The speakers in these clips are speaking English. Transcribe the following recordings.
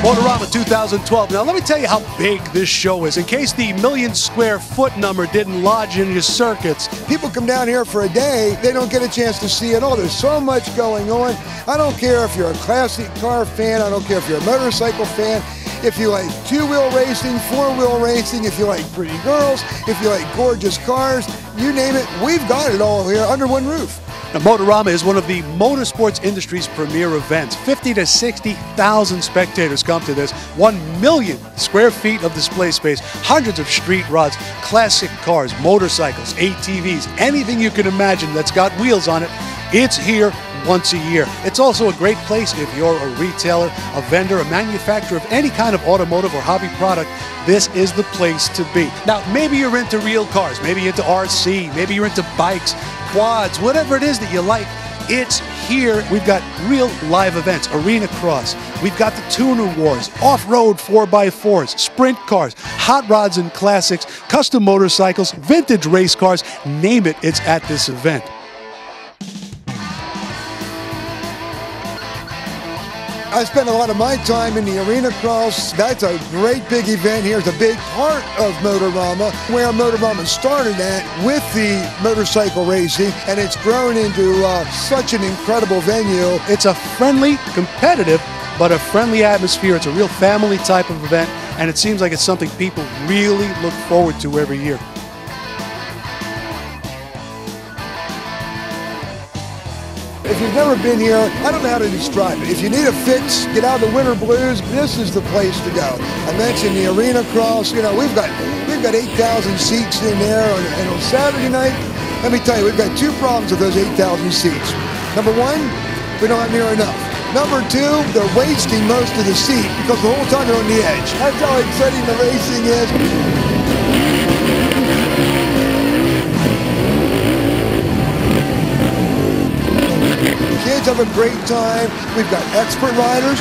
Motorama 2012. Now, let me tell you how big this show is, in case the million-square-foot number didn't lodge in your circuits. People come down here for a day, they don't get a chance to see it all. There's so much going on. I don't care if you're a classic car fan, I don't care if you're a motorcycle fan, if you like two-wheel racing, four-wheel racing, if you like pretty girls, if you like gorgeous cars, you name it, we've got it all here under one roof. Now, Motorama is one of the motorsports industry's premier events. 50 to 60,000 spectators come to this. 1 million square feet of display space, hundreds of street rods, classic cars, motorcycles, ATVs, anything you can imagine that's got wheels on it, it's here once a year. It's also a great place if you're a retailer, a vendor, a manufacturer of any kind of automotive or hobby product. This is the place to be. Now, maybe you're into real cars, maybe you're into RC, maybe you're into bikes, quads, whatever it is that you like, it's here. We've got real live events, Arenacross. We've got the Tuner Wars, off-road 4x4s, sprint cars, hot rods and classics, custom motorcycles, vintage race cars, name it, it's at this event. I spend a lot of my time in the Arenacross. That's a great big event here. It's a big part of Motorama, where Motorama started at with the motorcycle racing, and it's grown into such an incredible venue. It's a friendly, competitive, but a friendly atmosphere. It's a real family type of event, and it seems like it's something people really look forward to every year. If you've never been here, I don't know how to describe it. If you need a fix, get out of the winter blues, this is the place to go. I mentioned the Arenacross. You know, we've got 8,000 seats in there, and on Saturday night, let me tell you, we've got two problems with those 8,000 seats. Number one, we don't have near enough. Number two, they're wasting most of the seat because the whole time they're on the edge. That's how exciting the racing is. Kids have a great time. We've got expert riders.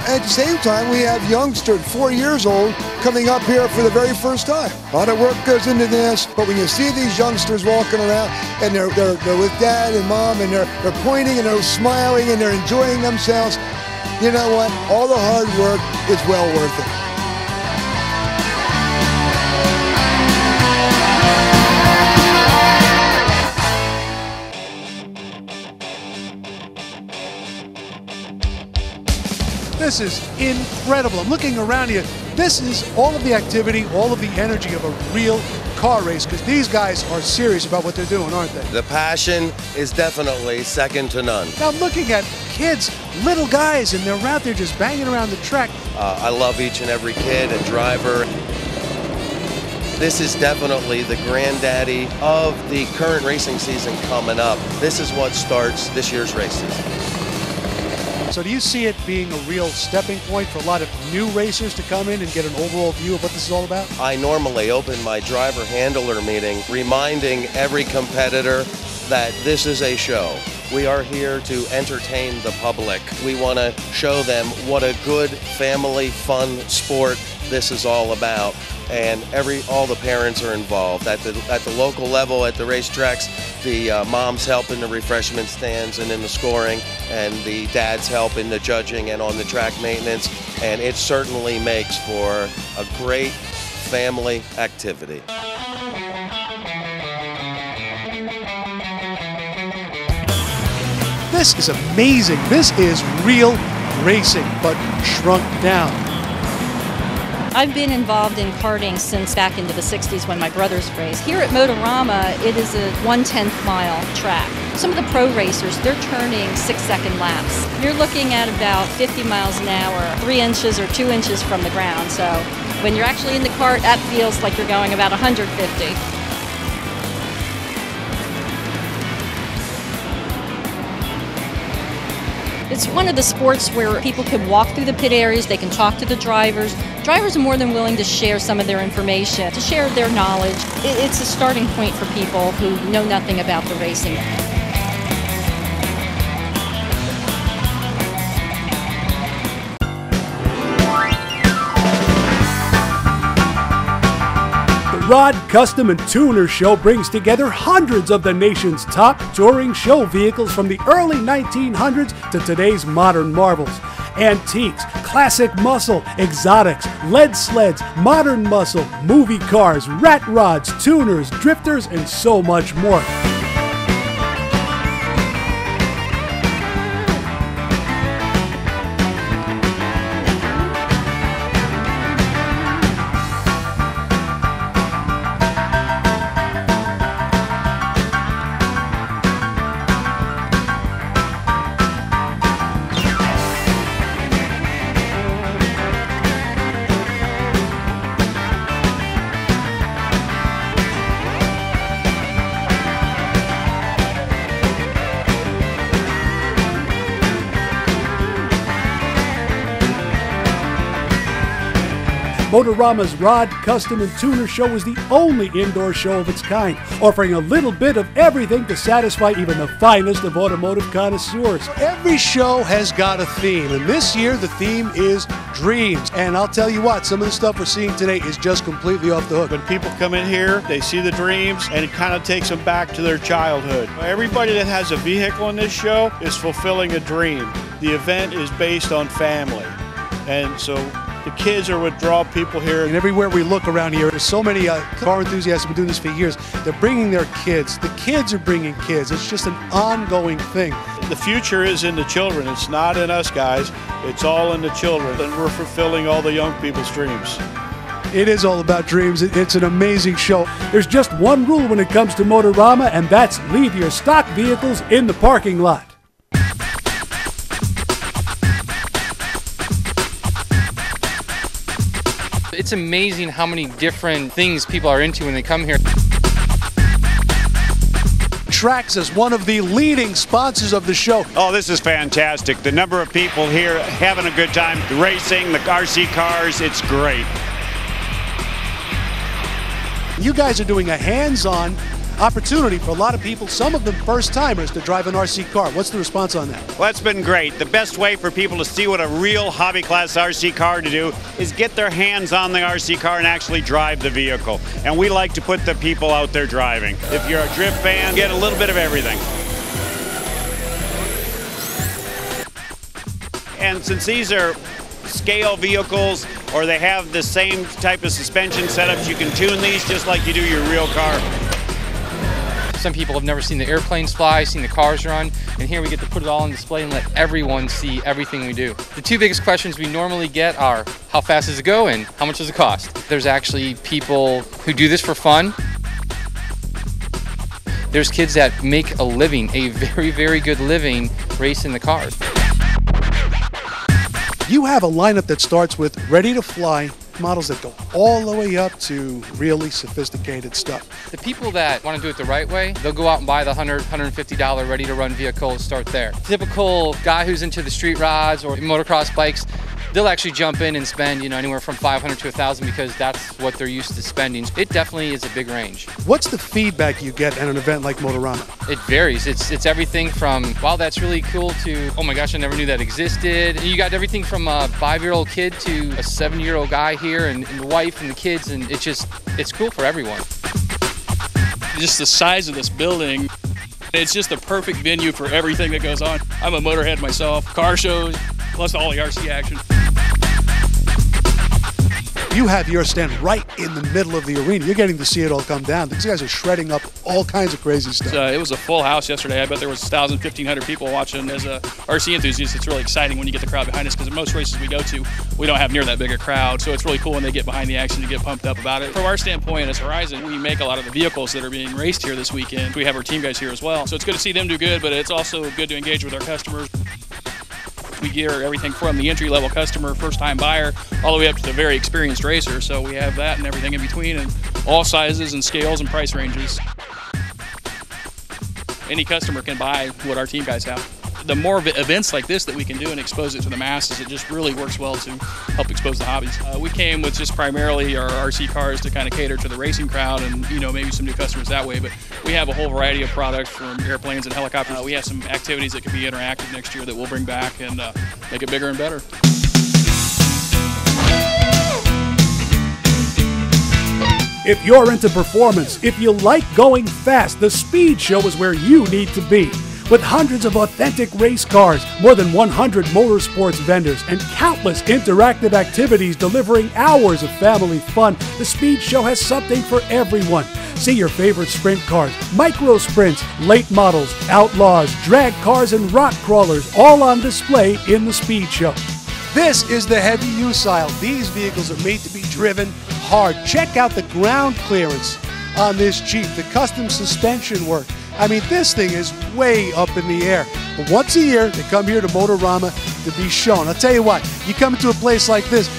At the same time, we have youngsters, 4 years old, coming up here for the very first time. A lot of work goes into this, but when you see these youngsters walking around and they're with dad and mom and they're pointing and they're smiling and they're enjoying themselves, you know what? All the hard work is well worth it. This is incredible. I'm looking around here. This is all of the activity, all of the energy of a real car race, because these guys are serious about what they're doing, aren't they? The passion is definitely second to none. Now I'm looking at kids, little guys, and they're out there just banging around the track. I love each and every kid and driver. This is definitely the granddaddy of the current racing season coming up. This is what starts this year's races. So do you see it being a real stepping point for a lot of new racers to come in and get an overall view of what this is all about? I normally open my driver handler meeting reminding every competitor that this is a show. We are here to entertain the public. We want to show them what a good family fun sport this is all about. And all the parents are involved at the local level, at the racetracks. The moms help in the refreshment stands and in the scoring, and the dads help in the judging and on the track maintenance. And it certainly makes for a great family activity. This is amazing. This is real racing, but shrunk down. I've been involved in karting since back into the 60s when my brothers raced. Here at Motorama, it is a 1/10 mile track. Some of the pro racers, they're turning 6-second laps. You're looking at about 50 miles an hour, 3 inches or 2 inches from the ground. So when you're actually in the cart, that feels like you're going about 150. It's one of the sports where people can walk through the pit areas, they can talk to the drivers. Drivers are more than willing to share some of their information, to share their knowledge. It's a starting point for people who know nothing about the racing. Rod Custom and Tuner Show brings together hundreds of the nation's top touring show vehicles from the early 1900s to today's modern marvels. Antiques, classic muscle, exotics, lead sleds, modern muscle, movie cars, rat rods, tuners, drifters, and so much more. Motorama's Rod, Custom, and Tuner Show is the only indoor show of its kind, offering a little bit of everything to satisfy even the finest of automotive connoisseurs. Every show has got a theme, and this year the theme is dreams. And I'll tell you what, some of the stuff we're seeing today is just completely off the hook. When people come in here, they see the dreams, and it kind of takes them back to their childhood. Everybody that has a vehicle in this show is fulfilling a dream. The event is based on family, and so the kids are what draw people here. And everywhere we look around here, there's so many car enthusiasts who've been doing this for years. They're bringing their kids. The kids are bringing kids. It's just an ongoing thing. The future is in the children. It's not in us guys. It's all in the children. And we're fulfilling all the young people's dreams. It is all about dreams. It's an amazing show. There's just one rule when it comes to Motorama, and that's leave your stock vehicles in the parking lot. It's amazing how many different things people are into when they come here. Trax is one of the leading sponsors of the show. Oh, this is fantastic. The number of people here having a good time, the racing, the RC cars, it's great. You guys are doing a hands-on opportunity for a lot of people, some of them first-timers, to drive an RC car. What's the response on that? Well, that's been great. The best way for people to see what a real hobby class RC car to do is get their hands on the RC car and actually drive the vehicle. And we like to put the people out there driving. If you're a drift fan, get a little bit of everything. And since these are scale vehicles, or they have the same type of suspension setups, you can tune these just like you do your real car. Some people have never seen the airplanes fly, seen the cars run, and here we get to put it all on display and let everyone see everything we do. The two biggest questions we normally get are, how fast does it go and how much does it cost? There's actually people who do this for fun. There's kids that make a living, a very, very good living, racing the cars. You have a lineup that starts with ready to fly models that go all the way up to really sophisticated stuff. The people that want to do it the right way, they'll go out and buy the $100, $150 ready-to-run vehicle and start there. Typical guy who's into the street rods or motocross bikes, they'll actually jump in and spend, anywhere from $500 to $1,000 because that's what they're used to spending. It definitely is a big range. What's the feedback you get at an event like Motorama? It varies. It's everything from, wow, that's really cool, to, oh my gosh, I never knew that existed. And you got everything from a 5-year-old kid to a 7-year-old guy here, and the wife and the kids, and it's cool for everyone. Just the size of this building, it's just the perfect venue for everything that goes on. I'm a motorhead myself, car shows, plus all the RC action. You have your stand right in the middle of the arena. You're getting to see it all come down. These guys are shredding up all kinds of crazy stuff. It was a full house yesterday. I bet there was 1,000, 1,500 people watching. As a RC enthusiast, it's really exciting when you get the crowd behind us, because in most races we go to, we don't have near that big a crowd. So it's really cool when they get behind the action to get pumped up about it. From our standpoint as Horizon, we make a lot of the vehicles that are being raced here this weekend. We have our team guys here as well. So it's good to see them do good, but it's also good to engage with our customers. We gear everything from the entry-level customer, first-time buyer, all the way up to the very experienced racer. So we have that and everything in between, and all sizes and scales and price ranges. Any customer can buy what our team guys have. The more events like this that we can do and expose it to the masses, it just really works well to help expose the hobbies. We came with just primarily our RC cars to kind of cater to the racing crowd, and maybe some new customers that way, but we have a whole variety of products from airplanes and helicopters. We have some activities that can be interactive next year that we'll bring back and make it bigger and better. If you're into performance, if you like going fast, the Speed Show is where you need to be. With hundreds of authentic race cars, more than 100 motorsports vendors, and countless interactive activities delivering hours of family fun, the Speed Show has something for everyone. See your favorite sprint cars, micro sprints, late models, outlaws, drag cars, and rock crawlers, all on display in the Speed Show. This is the heavy use aisle. These vehicles are made to be driven hard. Check out the ground clearance on this Jeep, the custom suspension work. I mean, this thing is way up in the air. But once a year, they come here to Motorama to be shown. I'll tell you what, you come into a place like this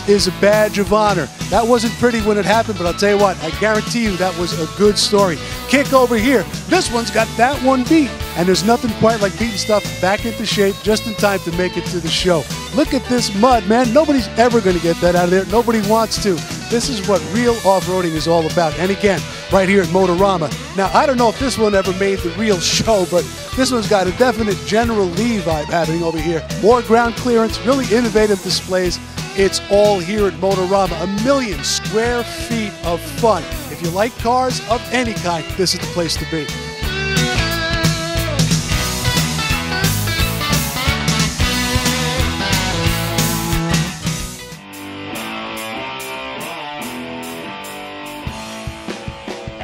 is a badge of honor. That wasn't pretty when it happened, but I'll tell you what, I guarantee you that was a good story. Kick over here. This one's got that one beat. And there's nothing quite like beating stuff back into shape just in time to make it to the show. Look at this mud, man. Nobody's ever going to get that out of there. Nobody wants to. This is what real off-roading is all about. And again, right here at Motorama. Now, I don't know if this one ever made the real show, but this one's got a definite General Lee vibe happening over here. More ground clearance, really innovative displays. It's all here at Motorama. 1 million square feet of fun. If you like cars of any kind, this is the place to be.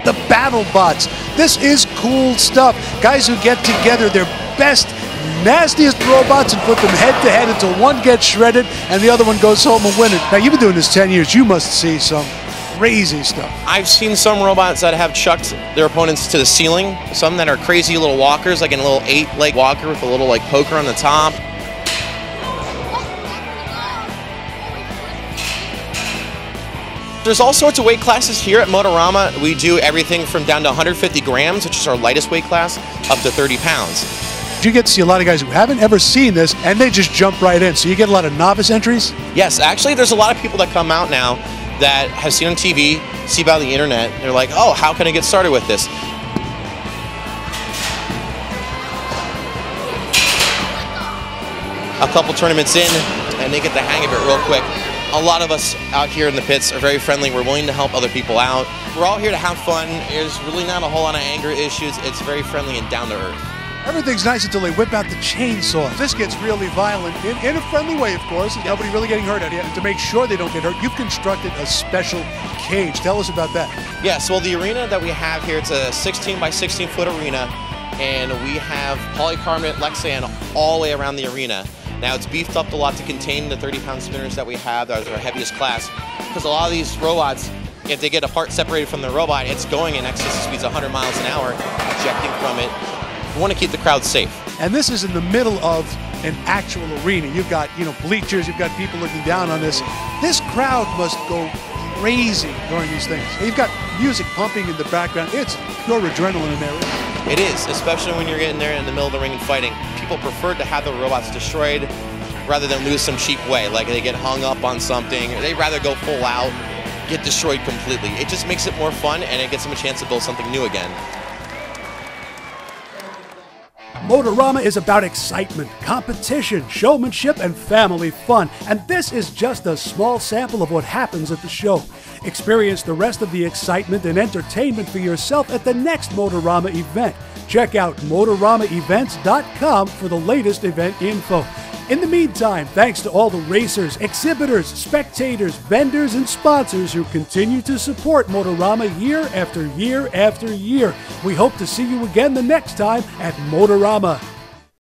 The battle bots. This is cool stuff. Guys who get together their best, nastiest robots and put them head to head until one gets shredded and the other one goes home and wins it. Now, you've been doing this 10 years. You must see some crazy stuff. I've seen some robots that have chucked their opponents to the ceiling. Some that are crazy little walkers, like a little 8-leg walker with a little like poker on the top. There's all sorts of weight classes here at Motorama. We do everything from down to 150 grams, which is our lightest weight class, up to 30 pounds. You get to see a lot of guys who haven't ever seen this, and they just jump right in. So you get a lot of novice entries? Yes, actually, there's a lot of people that come out now that have seen on TV, see about the internet. They're like, oh, how can I get started with this? A couple tournaments in, and they get the hang of it real quick. A lot of us out here in the pits are very friendly. We're willing to help other people out. We're all here to have fun. There's really not a whole lot of anger issues. It's very friendly and down to earth. Everything's nice until they whip out the chainsaw. This gets really violent, in a friendly way, of course. Nobody really getting hurt out here. And to make sure they don't get hurt, you've constructed a special cage. Tell us about that. Yes, well, the arena that we have here, it's a 16 by 16 foot arena, and we have polycarbonate Lexan all the way around the arena. Now, it's beefed up a lot to contain the 30-pound spinners that we have. That is our heaviest class. Because a lot of these robots, if they get a part separated from the robot, it's going in excess of speeds 100 miles an hour, ejecting from it. We want to keep the crowd safe. And this is in the middle of an actual arena. You've got, bleachers. You've got people looking down on this. This crowd must go crazy during these things. You've got music pumping in the background. It's pure adrenaline in there. It is, especially when you're getting there in the middle of the ring and fighting. People prefer to have the robots destroyed rather than lose some cheap way, like they get hung up on something, or they'd rather go full out, get destroyed completely. It just makes it more fun, and it gets them a chance to build something new again. Motorama is about excitement, competition, showmanship, and family fun. And this is just a small sample of what happens at the show. Experience the rest of the excitement and entertainment for yourself at the next Motorama event. Check out MotoramaEvents.com for the latest event info. In the meantime, thanks to all the racers, exhibitors, spectators, vendors, and sponsors who continue to support Motorama year after year after year. We hope to see you again the next time at Motorama.